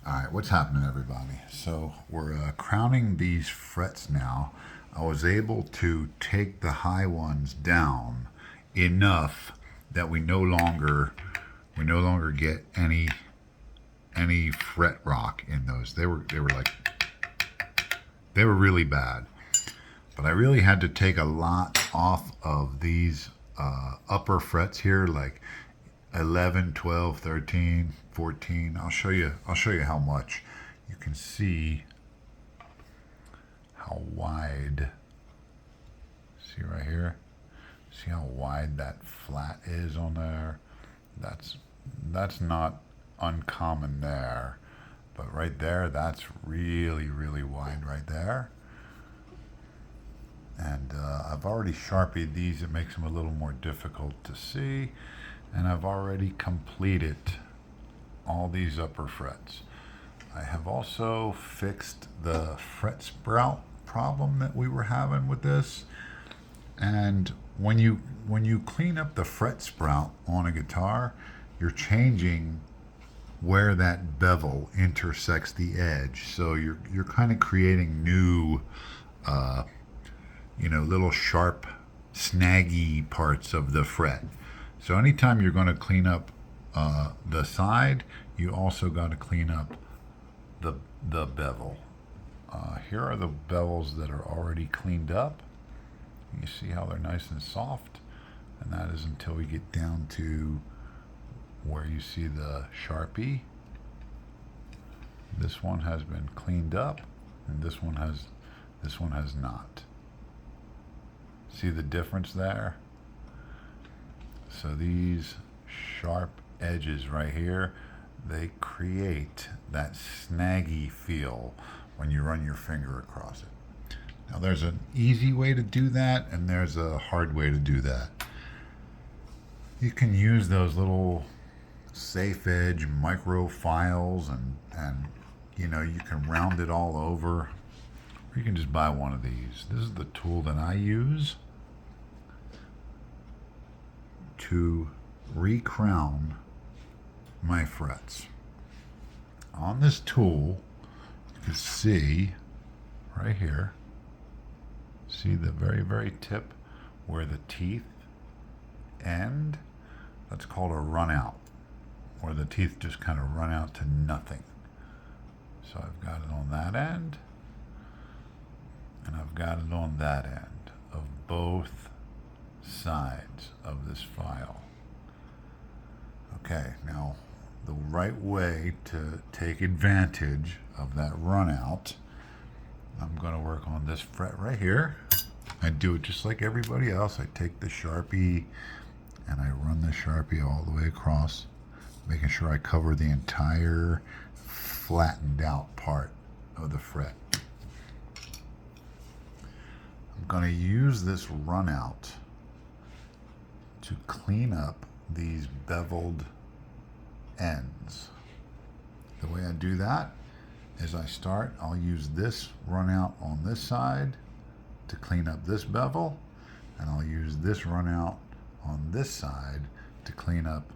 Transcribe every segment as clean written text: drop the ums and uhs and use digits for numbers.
All right, what's happening, everybody? So we're crowning these frets now. I was able to take the high ones down enough that we no longer get any fret rock in those. They were really bad. But I really had to take a lot off of these upper frets here, like 11, 12, 13, 14. I'll show you how much. You can see how wide. See right here? See how wide that flat is on there? That's not uncommon there. But right there, that's really, really wide right there. And I've already sharpied these. It makes them a little more difficult to see. And I've already completed all these upper frets. I have also fixed the fret sprout problem that we were having with this. And when you clean up the fret sprout on a guitar, you're changing where that bevel intersects the edge. So you're kind of creating new little sharp, snaggy parts of the fret. So anytime you're going to clean up the side, you also got to clean up the bevel. Here are the bevels that are already cleaned up. You see how they're nice and soft, and that is until we get down to where you see the Sharpie. This one has been cleaned up, and this one has not. See the difference there? So these sharp edges right here, they create that snaggy feel when you run your finger across it. Now there's an easy way to do that, and there's a hard way to do that. You can use those little safe edge micro files and you can round it all over. Or you can just buy one of these. This is the tool that I use to recrown my frets. On this tool, you can see right here, see the very, very tip where the teeth end? That's called a run out, where the teeth just kind of run out to nothing. So I've got it on that end, and I've got it on that end of both sides of this file. Okay, now the right way to take advantage of that run out, I'm going to work on this fret right here. I do it just like everybody else. I take the Sharpie and I run the Sharpie all the way across, making sure I cover the entire flattened out part of the fret. I'm going to use this run out to clean up these beveled ends. The way I do that is I'll use this run out on this side to clean up this bevel, and I'll use this run out on this side to clean up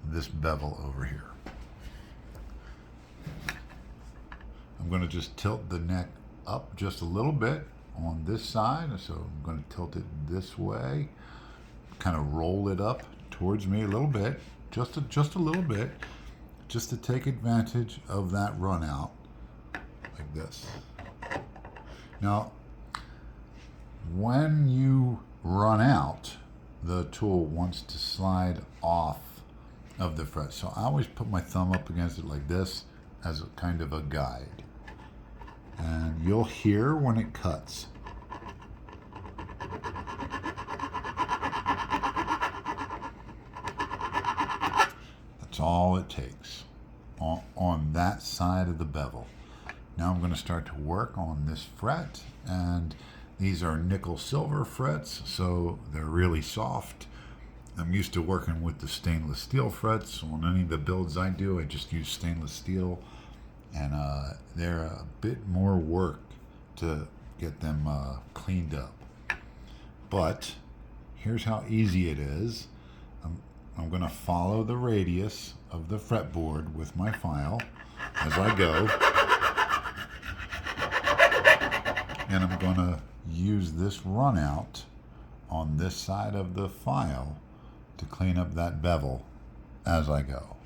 this bevel over here. I'm going to just tilt the neck up just a little bit on this side, so I'm going to tilt it this way, kind of roll it up towards me a little bit, just a little bit, just to take advantage of that run out, like this. Now, when you run out, the tool wants to slide off of the fret. So I always put my thumb up against it like this as a kind of a guide. And you'll hear when it cuts. That's all it takes on that side of the bevel. Now I'm going to start to work on this fret, and these are nickel silver frets, so they're really soft. I'm used to working with the stainless steel frets. On any of the builds I do, I just use stainless steel, and they're a bit more work to get them cleaned up. But here's how easy it is. I'm going to follow the radius of the fretboard with my file, as I go. And I'm going to use this run out on this side of the file to clean up that bevel as I go.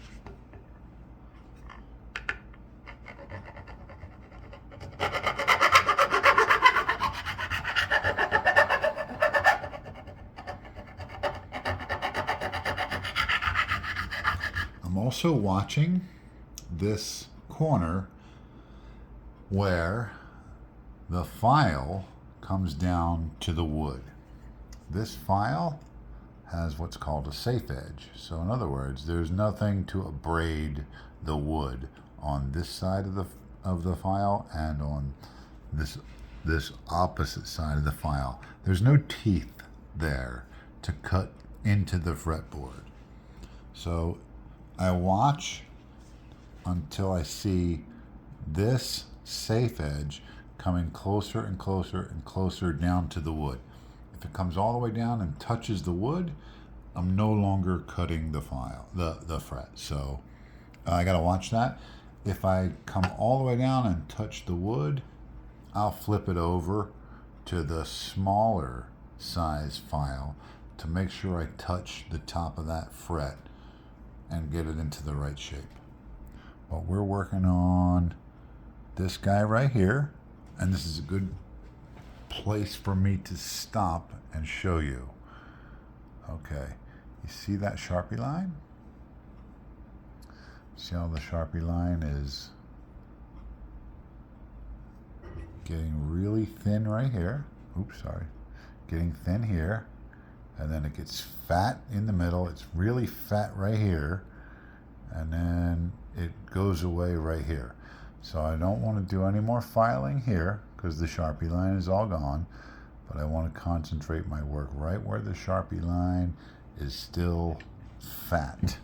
I'm also watching this corner where the file comes down to the wood. This file has what's called a safe edge. So in other words, there's nothing to abrade the wood on this side of the file and on this opposite side of the file. There's no teeth there to cut into the fretboard. So I watch until I see this safe edge coming closer and closer and closer down to the wood. If it comes all the way down and touches the wood, I'm no longer cutting the fret. So I gotta watch that. If I come all the way down and touch the wood, I'll flip it over to the smaller size file to make sure I touch the top of that fret and get it into the right shape. But we're working on this guy right here, and this is a good place for me to stop and show you. Okay, you see that Sharpie line? See how the Sharpie line is getting really thin right here. Oops, sorry. Getting thin here. And then it gets fat in the middle. It's really fat right here. And then it goes away right here. So I don't want to do any more filing here because the Sharpie line is all gone. But I want to concentrate my work right where the Sharpie line is still fat.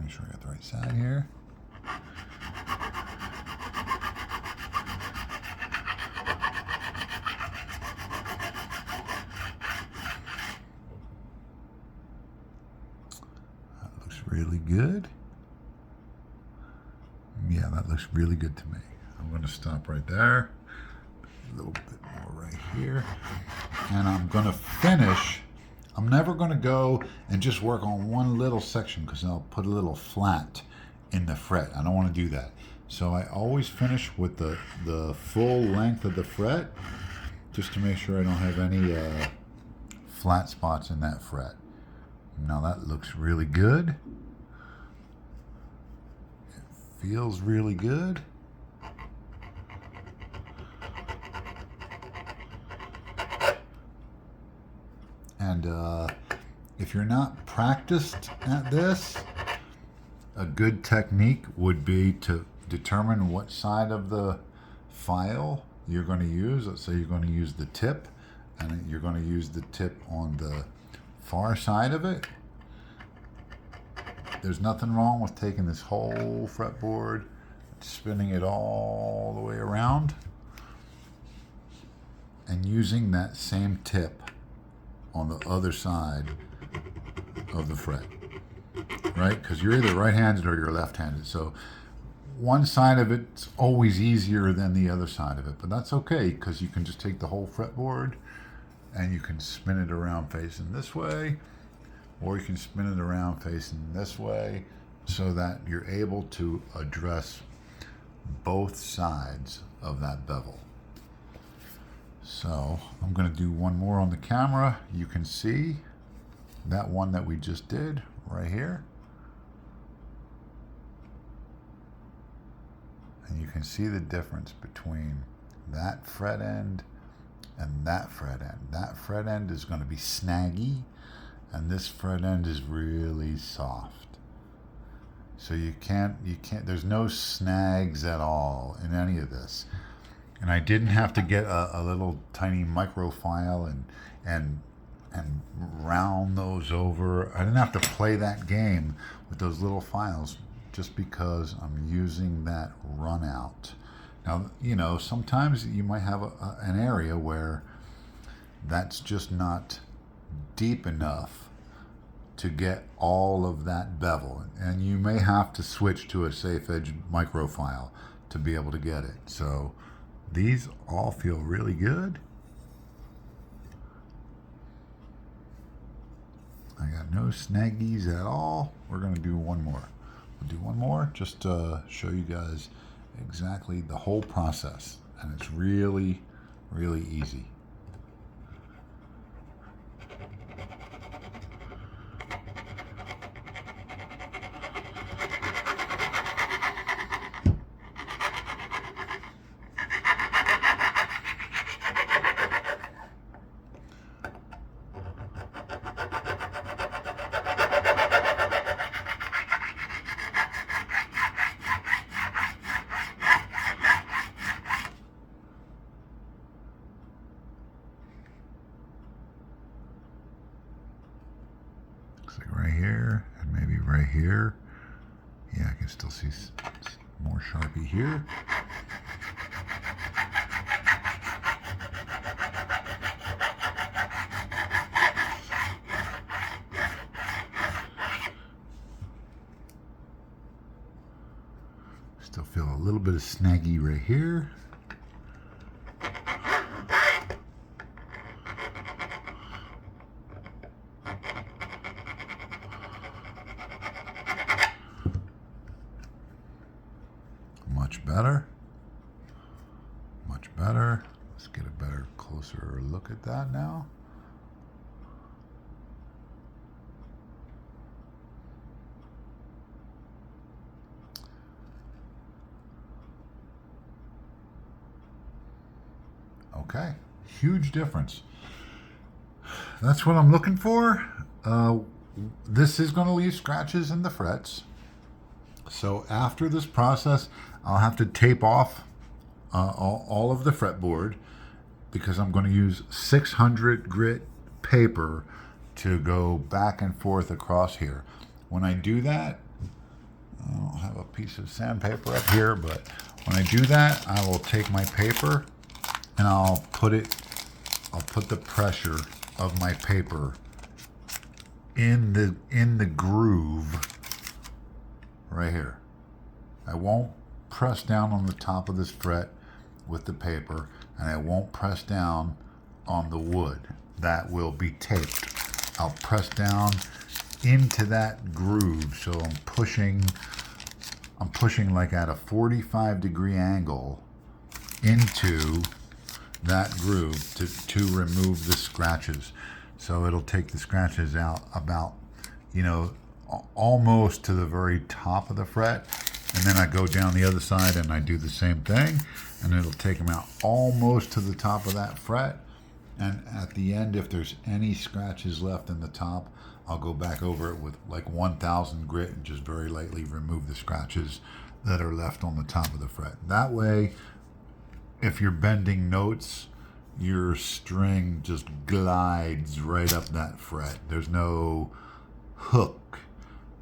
Make sure I got the right side here. That looks really good. Yeah, that looks really good to me. I'm going to stop right there. A little bit more right here. And I'm going to finish. I'm never going to go and just work on one little section because I'll put a little flat in the fret. I don't want to do that. So I always finish with the full length of the fret just to make sure I don't have any flat spots in that fret. Now that looks really good. It feels really good. And if you're not practiced at this, a good technique would be to determine what side of the file you're going to use. Let's say you're going to use the tip, and you're going to use the tip on the far side of it. There's nothing wrong with taking this whole fretboard, spinning it all the way around, and using that same tip on the other side of the fret, right? Because you're either right-handed or you're left-handed. So one side of it's always easier than the other side of it, but that's okay because you can just take the whole fretboard and you can spin it around facing this way, or you can spin it around facing this way so that you're able to address both sides of that bevel. So I'm going to do one more on the camera. You can see that one that we just did right here. And you can see the difference between that fret end and that fret end. That fret end is going to be snaggy, and this fret end is really soft. So you can't, there's no snags at all in any of this. And I didn't have to get a little tiny micro file and round those over. I didn't have to play that game with those little files just because I'm using that run out. Now, you know, sometimes you might have an area where that's just not deep enough to get all of that bevel. And you may have to switch to a safe edge microfile to be able to get it. So these all feel really good. I got no snaggies at all. We're gonna do one more. We'll do one more just to show you guys exactly the whole process. And it's really, really easy. Like right here and maybe right here. Yeah, I can still see more Sharpie here. Still feel a little bit of snaggy right here. Much better. Much better. Let's get a better, closer look at that now. Okay, huge difference. That's what I'm looking for. This is going to leave scratches in the frets. So after this process, I'll have to tape off all of the fretboard because I'm going to use 600 grit paper to go back and forth across here. When I do that, I don't have a piece of sandpaper up here, but when I do that, I will take my paper and I'll put the pressure of my paper in the groove right here. I won't press down on the top of this fret with the paper, and I won't press down on the wood. That will be taped. I'll press down into that groove, so I'm pushing like at a 45-degree angle into that groove to remove the scratches. So it'll take the scratches out about, almost to the very top of the fret, and then I go down the other side and I do the same thing, and it'll take them out almost to the top of that fret. And at the end, if there's any scratches left in the top, I'll go back over it with like 1000 grit and just very lightly remove the scratches that are left on the top of the fret. That way, if you're bending notes, your string just glides right up that fret. There's no hook.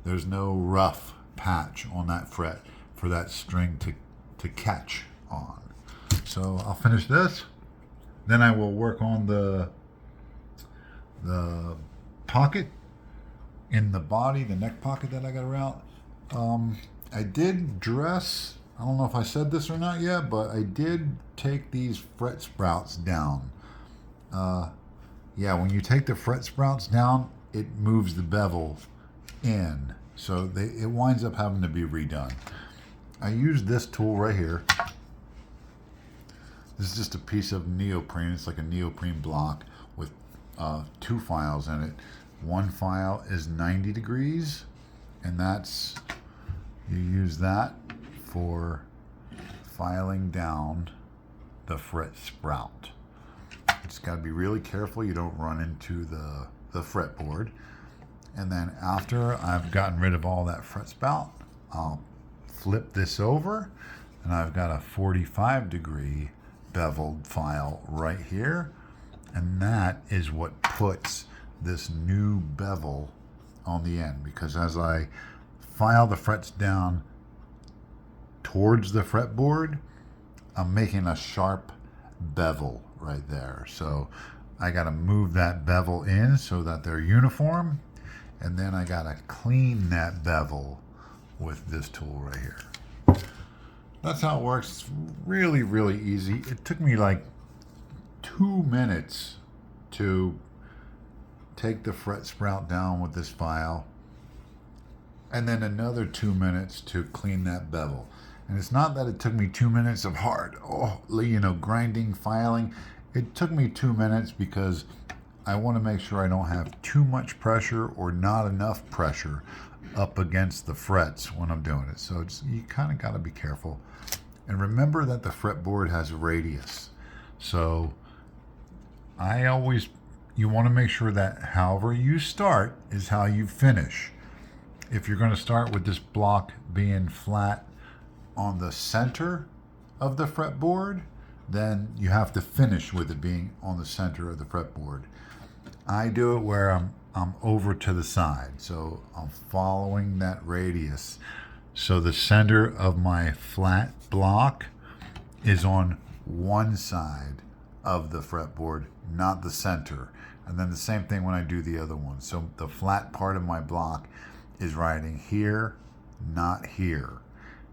There's no rough patch on that fret for that string to catch on. So I'll finish this. Then I will work on the pocket in the body, the neck pocket that I got around. I did dress, I don't know if I said this or not yet, but I did take these fret sprouts down. Yeah, when you take the fret sprouts down, it moves the bevel in. So it winds up having to be redone. I used this tool right here. This is just a piece of neoprene. It's like a neoprene block with 2 files in it. One file is 90 degrees, and you use that for filing down the fret sprout. You just got to be really careful you don't run into the fretboard. And then after I've gotten rid of all that fret spout, I'll flip this over, and I've got a 45-degree beveled file right here, and that is what puts this new bevel on the end, because as I file the frets down towards the fretboard, I'm making a sharp bevel right there. So I got to move that bevel in so that they're uniform, and then I gotta clean that bevel with this tool right here. That's how it works. It's really, really easy. It took me like 2 minutes to take the fret sprout down with this file, and then another 2 minutes to clean that bevel. And it's not that it took me 2 minutes of hard, grinding, filing. It took me 2 minutes because I want to make sure I don't have too much pressure or not enough pressure up against the frets when I'm doing it. So you kind of got to be careful. And remember that the fretboard has a radius. So you want to make sure that however you start is how you finish. If you're going to start with this block being flat on the center of the fretboard, then you have to finish with it being on the center of the fretboard. I do it where I'm over to the side, so I'm following that radius. So the center of my flat block is on one side of the fretboard, not the center. And then the same thing when I do the other one. So the flat part of my block is riding here, not here.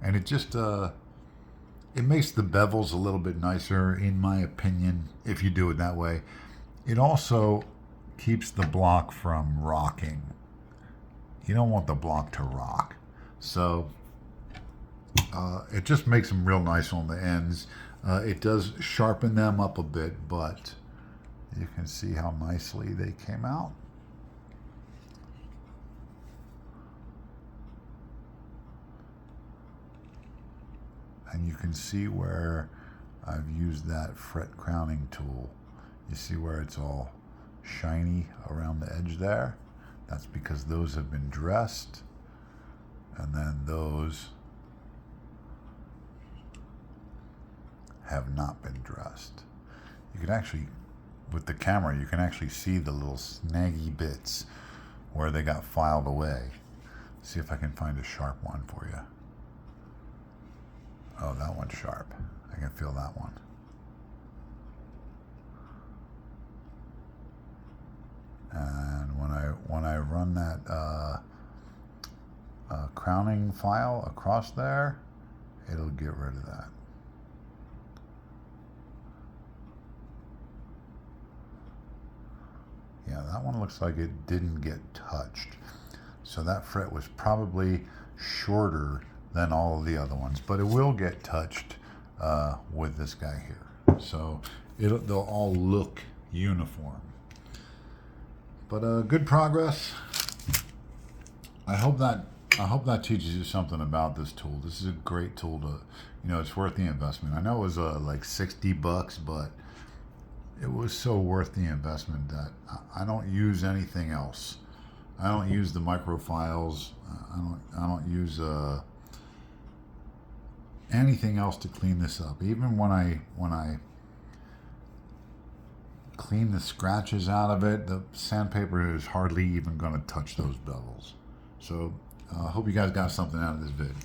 And it just it makes the bevels a little bit nicer, in my opinion, if you do it that way. It also keeps the block from rocking. You don't want the block to rock. So it just makes them real nice on the ends. It does sharpen them up a bit, but you can see how nicely they came out. And you can see where I've used that fret crowning tool. You see where it's all shiny around the edge there? That's because those have been dressed, and then those have not been dressed. You can actually, with the camera, you can actually see the little snaggy bits where they got filed away. See if I can find a sharp one for you. Oh, that one's sharp. I can feel that one. And when I run that crowning file across there, it'll get rid of that. Yeah, that one looks like it didn't get touched. So that fret was probably shorter than all of the other ones, but it will get touched with this guy here. So they'll all look uniform. But good progress. I hope that teaches you something about this tool. This is a great tool to, it's worth the investment. I know it was like $60, but it was so worth the investment that I don't use anything else. I don't use the microfiles. I don't use anything else to clean this up. Even when I clean the scratches out of it, the sandpaper is hardly even going to touch those bevels. So I hope you guys got something out of this vid.